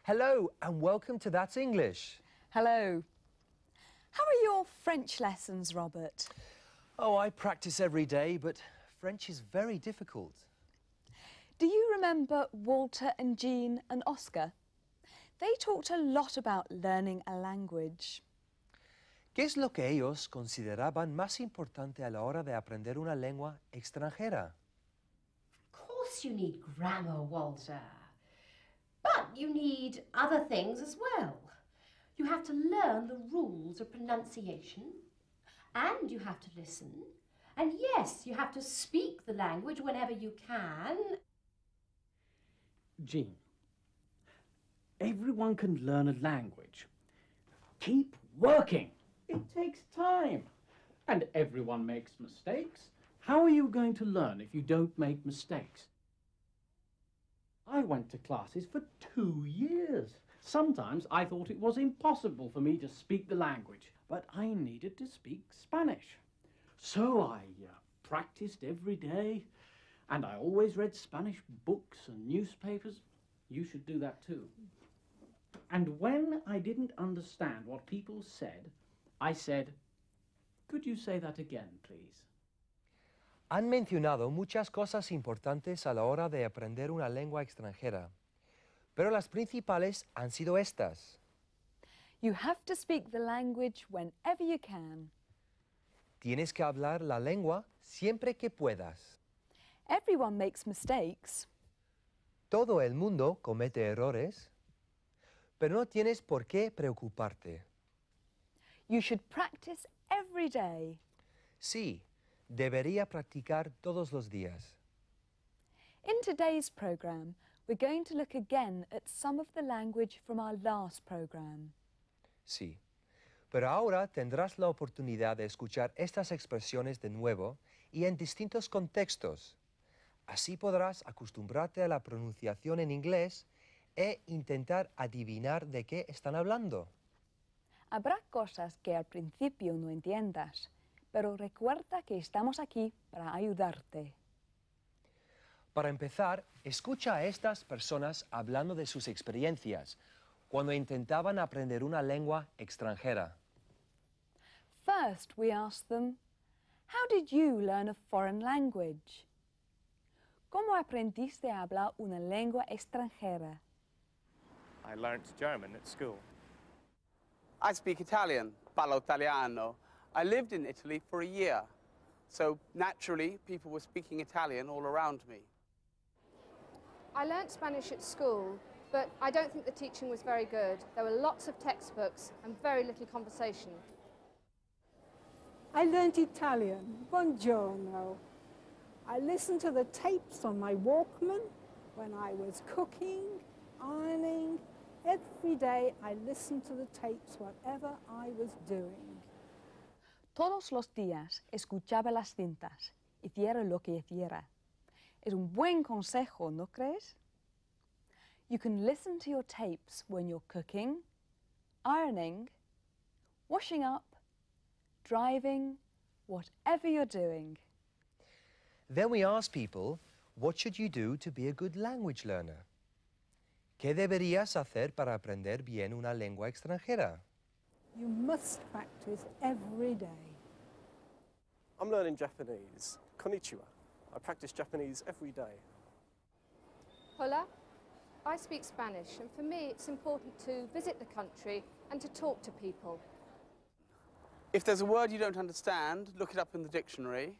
Hello and welcome to That's English. Hello. How are your French lessons, Robert? Oh, I practice every day, but French is very difficult. Do you remember Walter and Jean and Oscar? They talked a lot about learning a language. ¿Qué es lo que ellos consideraban más importante a la hora de aprender una lengua extranjera? Of course you need grammar, Walter. But you need other things as well. You have to learn the rules of pronunciation, and you have to listen. And yes, you have to speak the language whenever you can. Jean, everyone can learn a language. Keep working. It takes time. And everyone makes mistakes. How are you going to learn if you don't make mistakes? I went to classes for 2 years. Sometimes I thought it was impossible for me to speak the language, but I needed to speak Spanish. So I practiced every day, and I always read Spanish books and newspapers. You should do that too. And when I didn't understand what people said, I said, "Could you say that again, please?" Han mencionado muchas cosas importantes a la hora de aprender una lengua extranjera, pero las principales han sido estas. You have to speak the language whenever you can. Tienes que hablar la lengua siempre que puedas. Everyone makes mistakes. Todo el mundo comete errores, pero no tienes por qué preocuparte. You should practice every day. Sí, debería practicar todos los días. In today's programme, we're going to look again at some of the language from our last programme. Sí, pero ahora tendrás la oportunidad de escuchar estas expresiones de nuevo y en distintos contextos. Así podrás acostumbrarte a la pronunciación en inglés e intentar adivinar de qué están hablando. Habrá cosas que al principio no entiendas, pero recuerda que estamos aquí para ayudarte. Para empezar, escucha a estas personas hablando de sus experiencias cuando intentaban aprender una lengua extranjera. First, we ask them, how did you learn a foreign language? ¿Cómo aprendiste a hablar una lengua extranjera? I learnt German at school. I speak Italian, parlo italiano. I lived in Italy for a year, so naturally people were speaking Italian all around me. I learnt Spanish at school, but I don't think the teaching was very good. There were lots of textbooks and very little conversation. I learnt Italian, buongiorno. I listened to the tapes on my Walkman when I was cooking, ironing. Every day I listened to the tapes, whatever I was doing. Todos los días escuchaba las cintas, hiciera lo que hiciera. Es un buen consejo, ¿no crees? You can listen to your tapes when you're cooking, ironing, washing up, driving, whatever you're doing. Then we ask people, what should you do to be a good language learner? ¿Qué deberías hacer para aprender bien una lengua extranjera? You must practice every day. I'm learning Japanese. Konnichiwa. I practice Japanese every day. Hola, I speak Spanish, and for me it's important to visit the country and to talk to people. If there's a word you don't understand, look it up in the dictionary,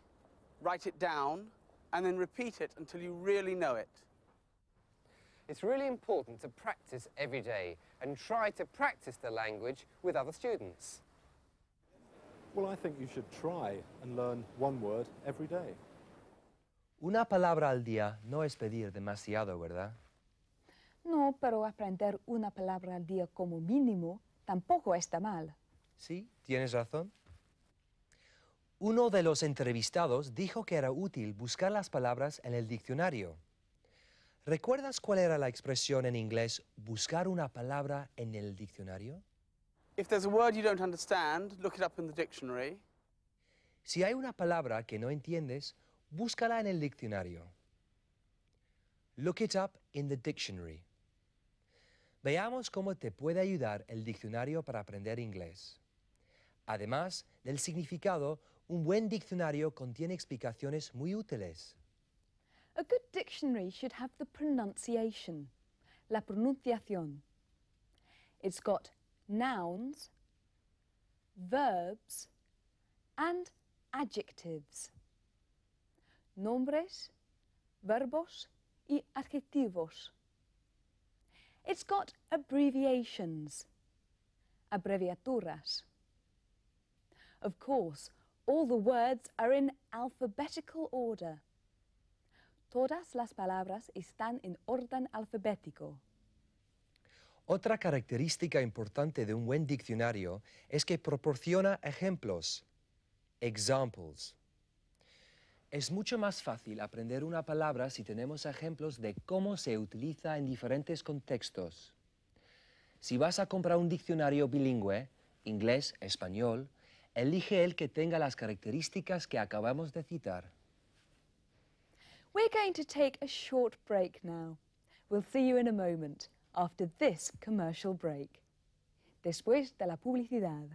write it down, and then repeat it until you really know it. It's really important to practice every day and try to practice the language with other students. Well, I think you should try and learn one word every day. Una palabra al día no es pedir demasiado, ¿verdad? No, pero aprender una palabra al día como mínimo tampoco está mal. Sí, tienes razón. Uno de los entrevistados dijo que era útil buscar las palabras en el diccionario. ¿Recuerdas cuál era la expresión en inglés buscar una palabra en el diccionario? If there's a word you don't understand, look it up in the dictionary. Si hay una palabra que no entiendes, búscala en el diccionario. Look it up in the dictionary. Veamos cómo te puede ayudar el diccionario para aprender inglés. Además del significado, un buen diccionario contiene explicaciones muy útiles. A good dictionary should have the pronunciation, la pronunciación. It's got nouns, verbs, and adjectives. Nombres, verbos y adjetivos. It's got abbreviations, abreviaturas. Of course, all the words are in alphabetical order. Todas las palabras están en orden alfabético. Otra característica importante de un buen diccionario es que proporciona ejemplos, examples. Es mucho más fácil aprender una palabra si tenemos ejemplos de cómo se utiliza en diferentes contextos. Si vas a comprar un diccionario bilingüe, inglés-español, elige el que tenga las características que acabamos de citar. We're going to take a short break now. We'll see you in a moment, after this commercial break. Después de la publicidad.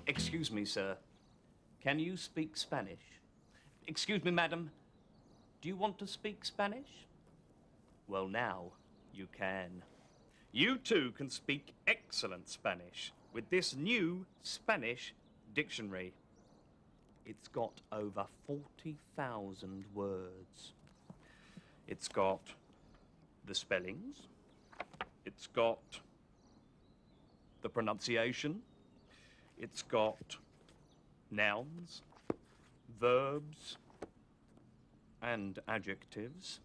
Excuse me, sir. Can you speak Spanish? Excuse me, madam. Do you want to speak Spanish? Well, now you can. You too can speak excellent Spanish with this new Spanish dictionary. It's got over 40,000 words. It's got the spellings. It's got the pronunciation. It's got nouns, verbs, and adjectives.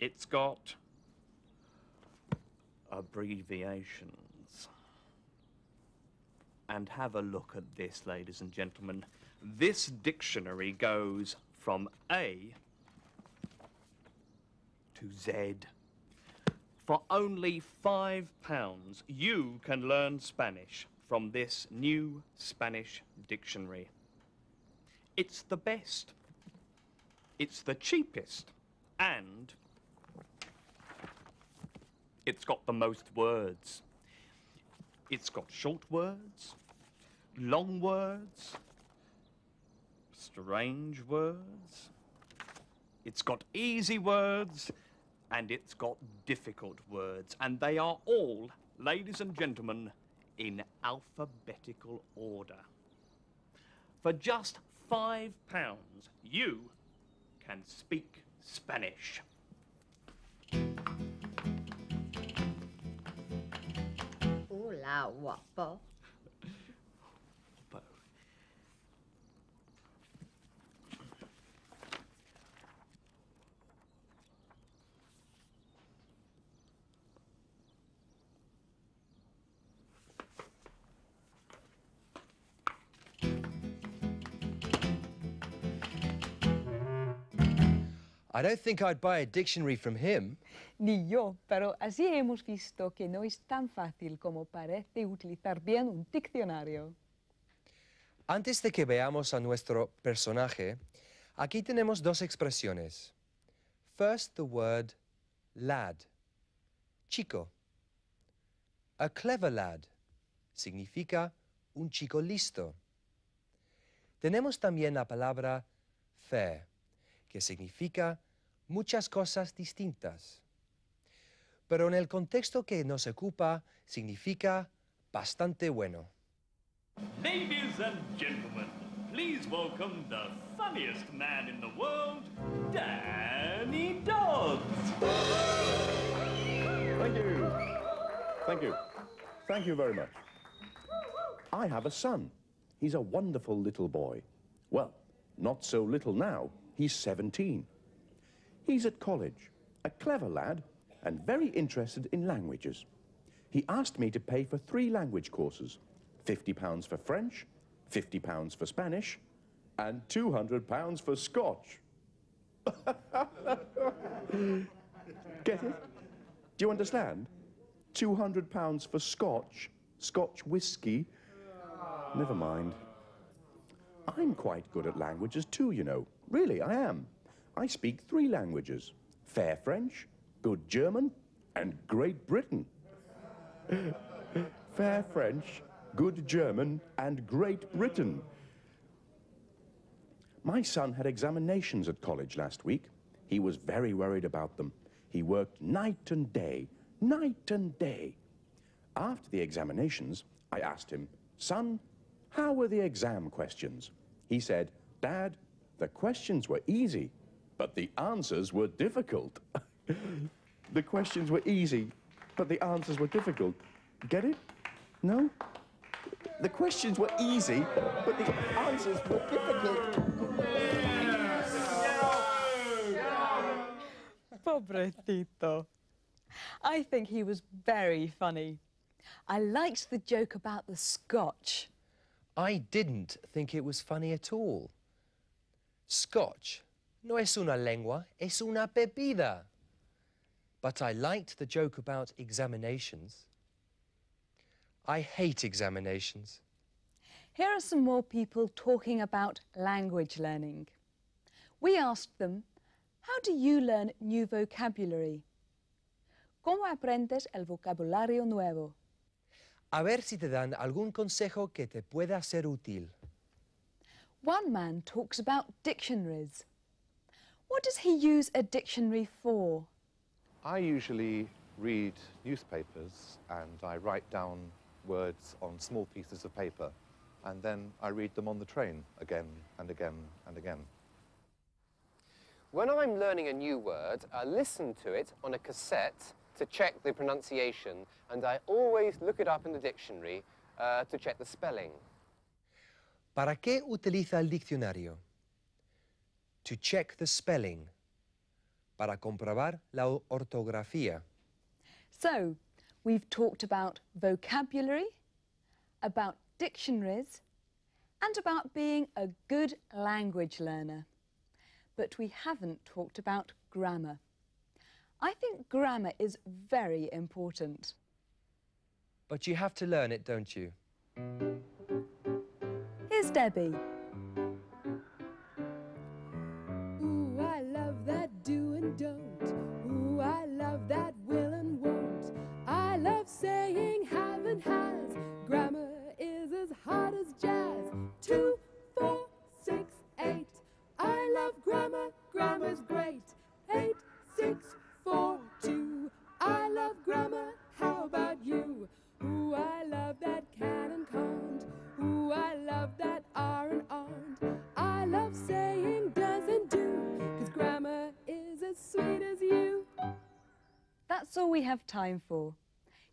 It's got abbreviations. And have a look at this, ladies and gentlemen. This dictionary goes from A to Z. For only £5, you can learn Spanish from this new Spanish dictionary. It's the best, it's the cheapest, and it's got the most words. It's got short words, long words, strange words. It's got easy words, and it's got difficult words. And they are all, ladies and gentlemen, in alphabetical order. For just £5, you can speak Spanish. Hola, guapo. I don't think I'd buy a dictionary from him. Ni yo, pero así hemos visto que no es tan fácil como parece utilizar bien un diccionario. Antes de que veamos a nuestro personaje, aquí tenemos dos expresiones. First, the word lad, chico. A clever lad significa un chico listo. Tenemos también la palabra fair, que significa muchas cosas distintas. Pero en el contexto que nos ocupa, significa bastante bueno. Ladies and gentlemen, please welcome the funniest man in the world, Danny Dodds. Thank you. Thank you. Thank you very much. I have a son. He's a wonderful little boy. Well, not so little now. He's 17. He's at college, a clever lad, and very interested in languages. He asked me to pay for 3 language courses, £50 for French, £50 for Spanish, and £200 for Scotch. Get it? Do you understand? £200 for Scotch, Scotch whiskey. Never mind. I'm quite good at languages too, you know. Really, I am. I speak 3 languages, fair French, good German, and Great Britain. Fair French, good German, and Great Britain. My son had examinations at college last week. He was very worried about them. He worked night and day, night and day. After the examinations, I asked him, "Son, how were the exam questions?" He said, "Dad, the questions were easy, but the answers were difficult." The questions were easy, but the answers were difficult. Get it? No? The questions were easy, but the answers were difficult. Pobrecito. I think he was very funny. I liked the joke about the Scotch. I didn't think it was funny at all. Scotch no es una lengua, es una bebida. But I liked the joke about examinations. I hate examinations. Here are some more people talking about language learning. We asked them, how do you learn new vocabulary? ¿Cómo aprendes el vocabulario nuevo? A ver si te dan algún consejo que te pueda ser útil. One man talks about dictionaries. What does he use a dictionary for? I usually read newspapers and I write down words on small pieces of paper, and then I read them on the train again and again and again. When I'm learning a new word, I listen to it on a cassette to check the pronunciation, and I always look it up in the dictionary to check the spelling. ¿Para qué utiliza el diccionario? To check the spelling. Para comprobar la ortografía. So, we've talked about vocabulary, about dictionaries, and about being a good language learner. But we haven't talked about grammar. I think grammar is very important. But you have to learn it, don't you? Here's Debbie. Ooh, I love that do and don't. Ooh, I love that will and won't. I love saying have and has. Grammar is as hard as jazz. 2, 4, 6, 8. I love grammar, grammar's great. 8, 6, 4, 2. I love grammar, how about you? Ooh, I love that can and can't. Ooh, I love that are and aren't. I love saying does and do, 'cause grammar is as sweet as you. That's all we have time for.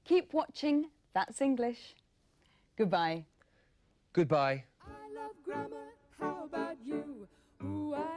Keep watching That's English. Goodbye. Goodbye. I love grammar, how about you? Ooh, I